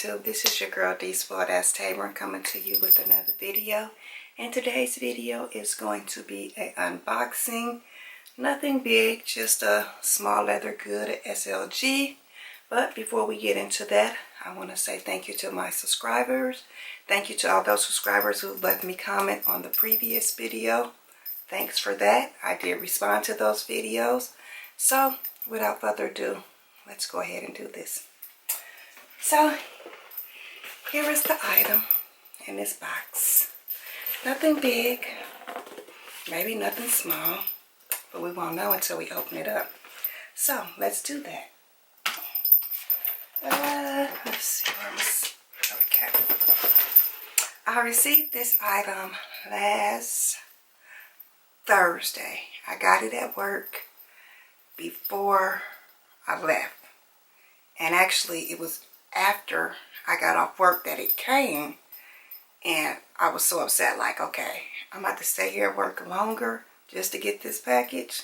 YouTube? This is your girl D Spoiled Ass TABRON coming to you with another video. And today's video is going to be an unboxing. Nothing big, just a small leather good at SLG. But before we get into that, I want to say thank you to my subscribers. Thank you to all those subscribers who left me comment on the previous video. Thanks for that. I did respond to those videos. So without further ado, let's go ahead and do this. So here is the item in this box. Nothing big, maybe nothing small, but we won't know until we open it up. So let's do that. Let's see where okay. I received this item last Thursday. I got it at work before I left. And actually it was after I got off work that it came. And I was so upset, like, okay, I'm about to stay here at work longer just to get this package.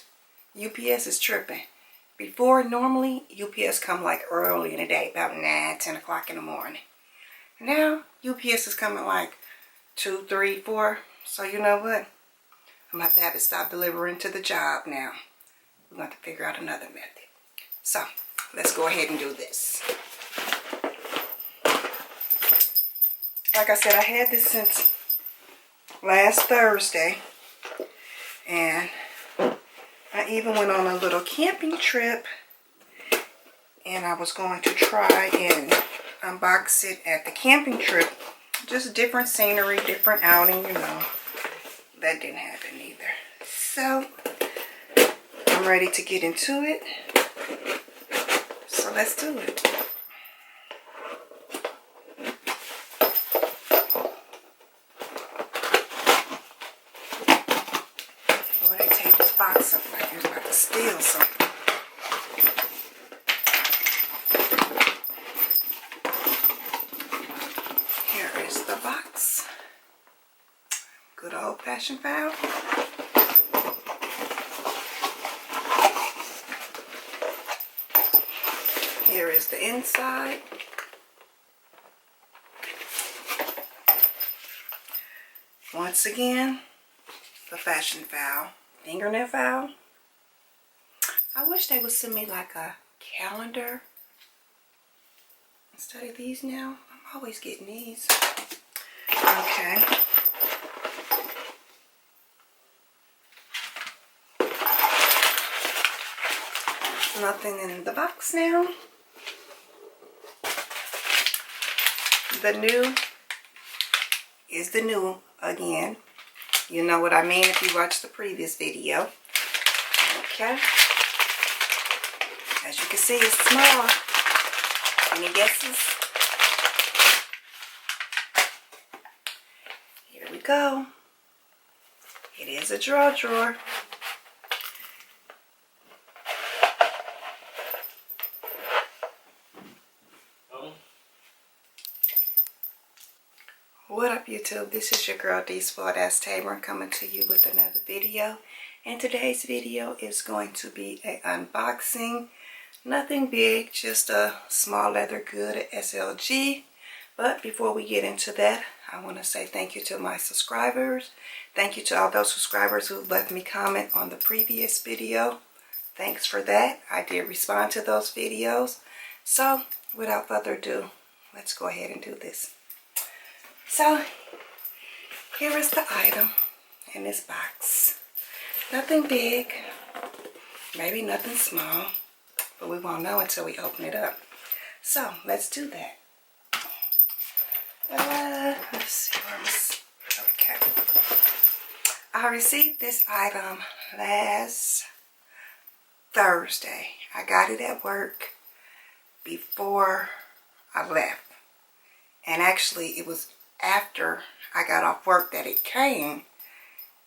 UPS is tripping. Before, normally, UPS come like early in the day, about 9, 10 o'clock in the morning. Now, UPS is coming like 2, 3, 4. So you know what? I'm about to have it stop delivering to the job now. We're going to figure out another method. So, let's go ahead and do this. Like I said, I had this since last Thursday. And I even went on a little camping trip. And I was going to try and unbox it at the camping trip. Just different scenery, different outing, you know. That didn't happen either. So, I'm ready to get into it. So, let's do it. Boy, they taped this box up like you're about to steal something. Here is the box. Good old Fashionphile. Here is the inside. Once again, the Fashionphile fingernail file. I wish they would send me like a calendar instead of these now. I'm always getting these. Okay. Nothing in the box now. The new is the new again. You know what I mean if you watched the previous video. Okay. As you can see, it's small. Any guesses? Here we go. It is a drawer. What up YouTube? This is your girl D Spoiled Ass TABRON coming to you with another video. And today's video is going to be an unboxing. Nothing big, just a small leather good at SLG. But before we get into that, I want to say thank you to my subscribers. Thank you to all those subscribers who left me comment on the previous video. Thanks for that. I did respond to those videos. So without further ado, let's go ahead and do this. So, here is the item in this box. Nothing big, maybe nothing small, but we won't know until we open it up. So, let's do that. Let's see where okay. I received this item last Thursday. I got it at work before I left. And actually, it was after I got off work that it came.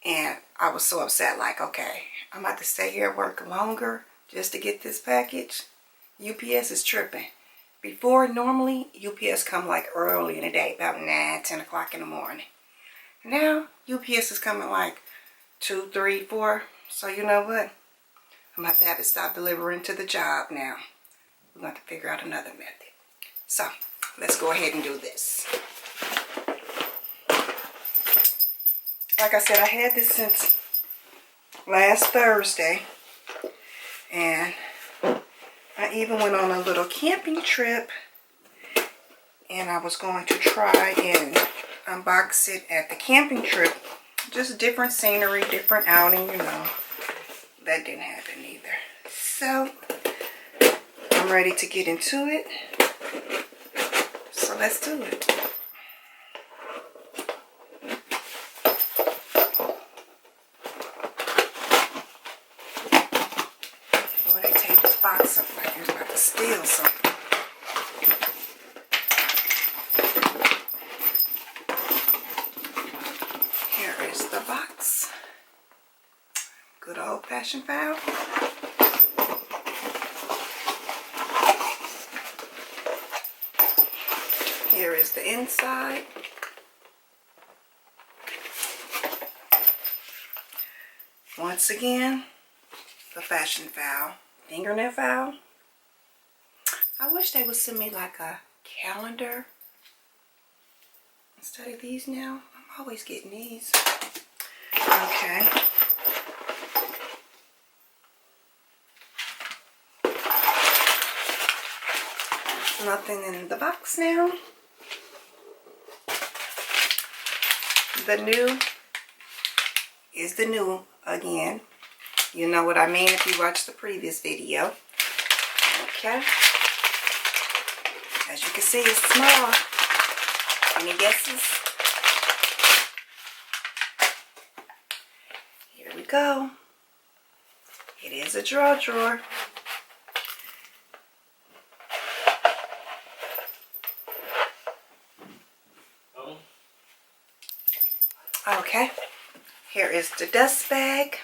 And I was so upset, like, okay, I'm about to stay here at work longer just to get this package. UPS is tripping. Before, normally, UPS come like early in the day, about 9, 10 o'clock in the morning. Now, UPS is coming like 2, 3, 4. So you know what? I'm about to have it stop delivering to the job now. We're going to figure out another method. So, let's go ahead and do this. Like I said, I had this since last Thursday, and I even went on a little camping trip, and I was going to try and unbox it at the camping trip. Just different scenery, different outing, you know. That didn't happen either. So, I'm ready to get into it. So, let's do it. Oh, they taped this box up like you're about to steal something. Here is the box. Good old Fashionphile. Here is the inside. Once again, the Fashionphile fingernail file. I wish they would send me like a calendar instead of these now. I'm always getting these. Okay. Nothing in the box now. The new is the new again. You know what I mean if you watched the previous video. Okay. As you can see, it's small. Any guesses? Here we go. It is a drawer. Okay, here is the dust bag.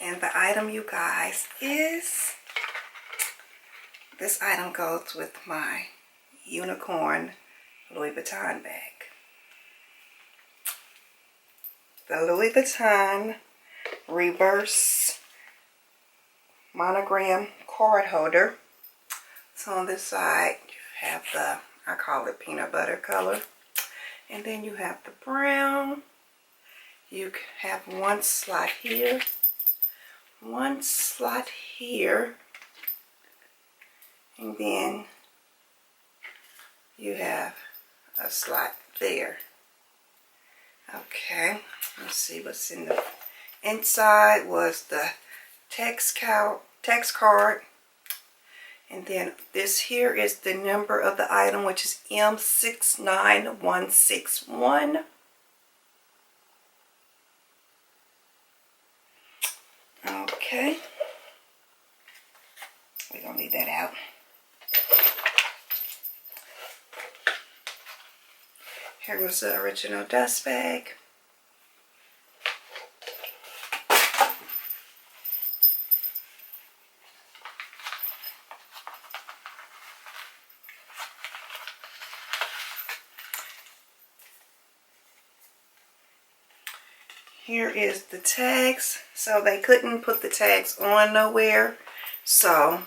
And the item, you guys, is, this item goes with my unicorn Louis Vuitton bag. The Louis Vuitton reverse monogram card holder. So on this side, you have the, I call it peanut butter color. And then you have the brown. You have one slot here. One slot here. And then you have a slot there. Okay, let's see what's in the inside. Was the text card. And then this here is the number of the item, which is M69161. Okay. We're going to leave that out. Here was the original dust bag. Here is the tags. So they couldn't put the tags on nowhere. So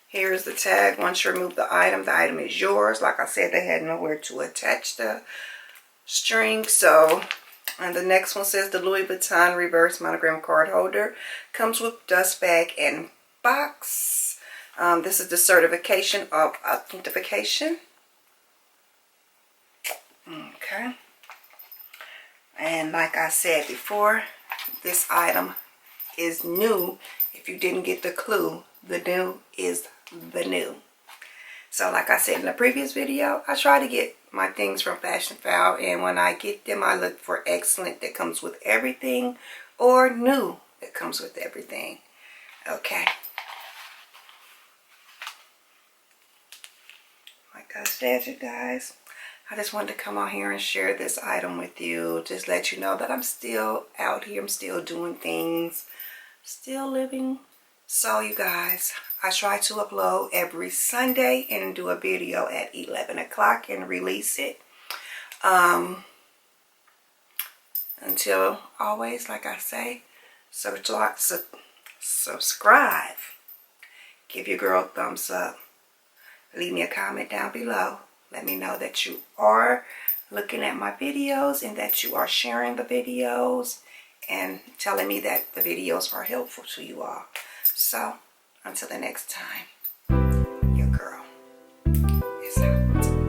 here's the tag. Once you remove the item is yours. Like I said, they had nowhere to attach the string. So, and the next one says the Louis Vuitton reverse monogram card holder. Comes with dust bag and box. This is the certification of authentication. Okay. And like I said before, this item is new. If you didn't get the clue, the new is the new. So like I said in the previous video, I try to get my things from Fashionphile, and when I get them, I look for excellent that comes with everything, or new that comes with everything. Okay. Like I said, you guys, I just wanted to come on here and share this item with you. Just let you know that I'm still out here. I'm still doing things. Still living. So you guys, I try to upload every Sunday and do a video at 11 o'clock and release it. Until always, like I say, subscribe, give your girl a thumbs up, leave me a comment down below. Let me know that you are looking at my videos and that you are sharing the videos and telling me that the videos are helpful to you all. So until the next time, your girl is out.